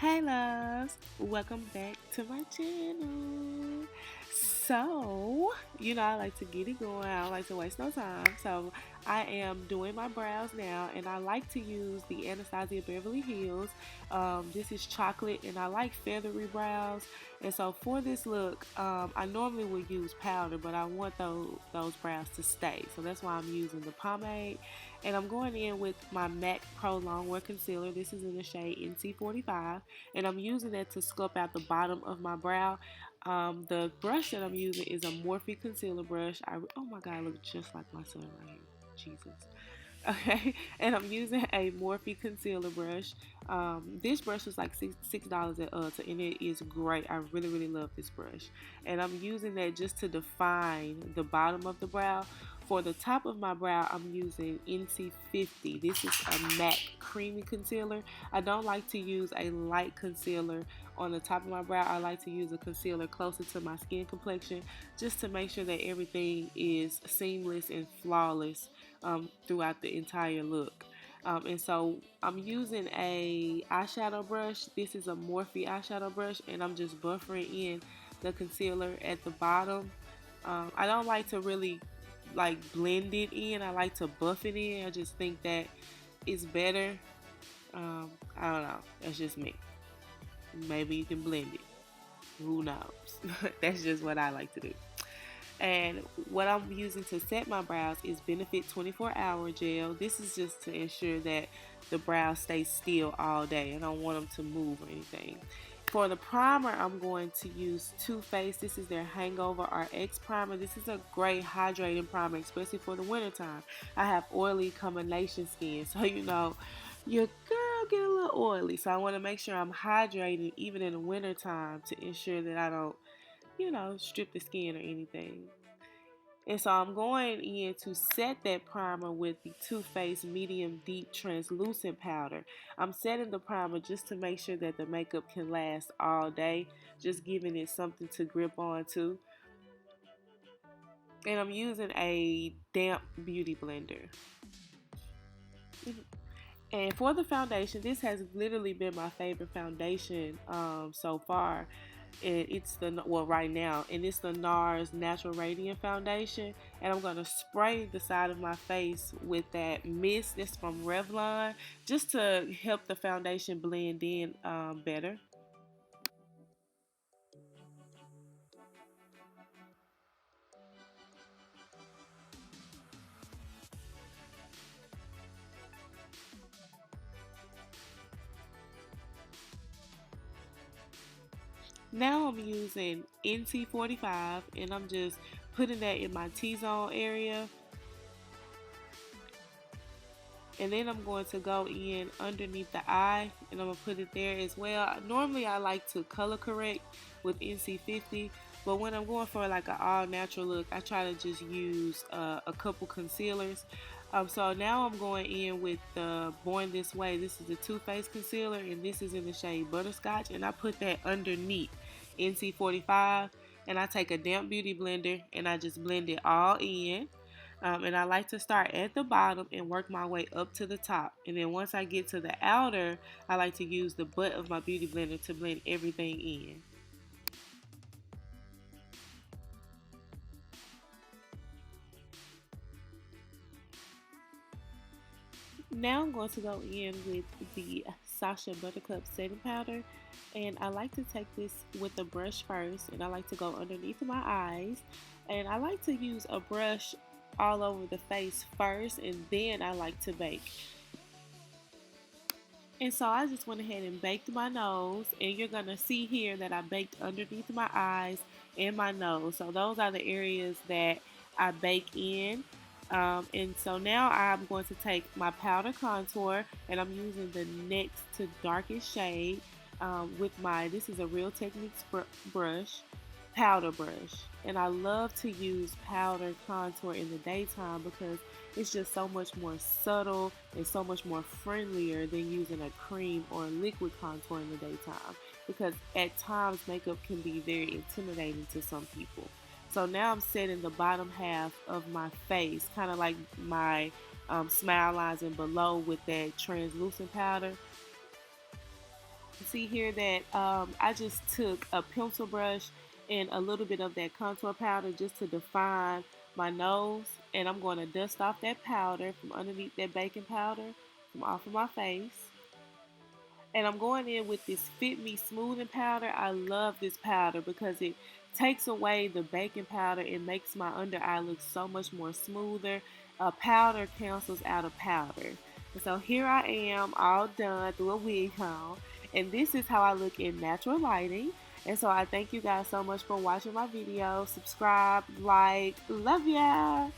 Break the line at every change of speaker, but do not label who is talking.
Hey loves, welcome back to my channel. So, I like to get it going. I don't like to waste no time. So, I am doing my brows now, and I like to use the Anastasia Beverly Hills. This is chocolate, and I like feathery brows. And so, for this look, I normally would use powder, but I want those brows to stay. So, that's why I'm using the pomade. And I'm going in with my MAC Pro Longwear Concealer. This is in the shade NC45, and I'm using that to sculpt out the bottom of my brow. The brush that I'm using is a Morphe concealer brush. Oh my god, I look just like my son right here. Jesus. Okay, and I'm using a Morphe concealer brush. This brush was like $6 at Ulta, and it is great. I really love this brush, and I'm using that just to define the bottom of the brow. For the top of my brow, I'm using NC50. This is a matte creamy concealer. I don't like to use a light concealer on the top of my brow. I like to use a concealer closer to my skin complexion, just to make sure that everything is seamless and flawless throughout the entire look. And so I'm using a eyeshadow brush. This is a Morphe eyeshadow brush, and I'm just buffering in the concealer at the bottom. I don't like to really like blend it in. I like to buff it in. I just think that it's better. I don't know. That's just me. Maybe you can blend it. Who knows? That's just what I like to do. And what I'm using to set my brows is Benefit 24-hour gel. This is just to ensure that the brows stay still all day. I don't want them to move or anything. For the primer, I'm going to use Too Faced. This is their Hangover RX primer. This is a great hydrating primer, especially for the wintertime. I have oily combination skin, so your girl get a little oily. So I want to make sure I'm hydrated even in the wintertime to ensure that I don't strip the skin or anything. And so I'm going in to set that primer with the Too Faced Medium Deep Translucent Powder. I'm setting the primer just to make sure that the makeup can last all day, just giving it something to grip onto. And I'm using a damp beauty blender. And for the foundation, this has literally been my favorite foundation so far. And it's right now, and it's the NARS Natural Radiant Foundation. And I'm going to spray the side of my face with that mist that's from Revlon, just to help the foundation blend in better. Now I'm using NC45, and I'm just putting that in my T-zone area. And then I'm going to go in underneath the eye, and I'm going to put it there as well. Normally I like to color correct with NC50, but when I'm going for like an all natural look, I try to just use a couple concealers. So now I'm going in with the Born This Way. This is the Too Faced concealer, and this is in the shade Butterscotch, and I put that underneath NC45, and I take a damp beauty blender and I just blend it all in. And I like to start at the bottom and work my way up to the top. And then once I get to the outer, I like to use the butt of my beauty blender to blend everything in. Now I'm going to go in with the Sasha Buttercup setting powder, and I like to take this with a brush first, and I like to go underneath my eyes, and I like to use a brush all over the face first, and then I like to bake. And so I just went ahead and baked my nose, and you're going to see here that I baked underneath my eyes and my nose. So those are the areas that I bake in. And so now I'm going to take my powder contour, and I'm using the next to darkest shade with this is a Real Techniques brush, powder brush. And I love to use powder contour in the daytime because it's just so much more subtle and so much more friendlier than using a cream or a liquid contour in the daytime, because at times makeup can be very intimidating to some people. So now I'm setting the bottom half of my face, kind of like my smile lines and below, with that translucent powder. see here that I just took a pencil brush and a little bit of that contour powder just to define my nose. And I'm going to dust off that powder from underneath that baking powder from off of my face. And I'm going in with this Fit Me smoothing powder. I love this powder because it takes away the baking powder and makes my under eye look so much more smoother. Powder cancels out of powder. And so here I am all done through a wig comb. And this is how I look in natural lighting. And so I thank you guys so much for watching my video. Subscribe, like, love ya.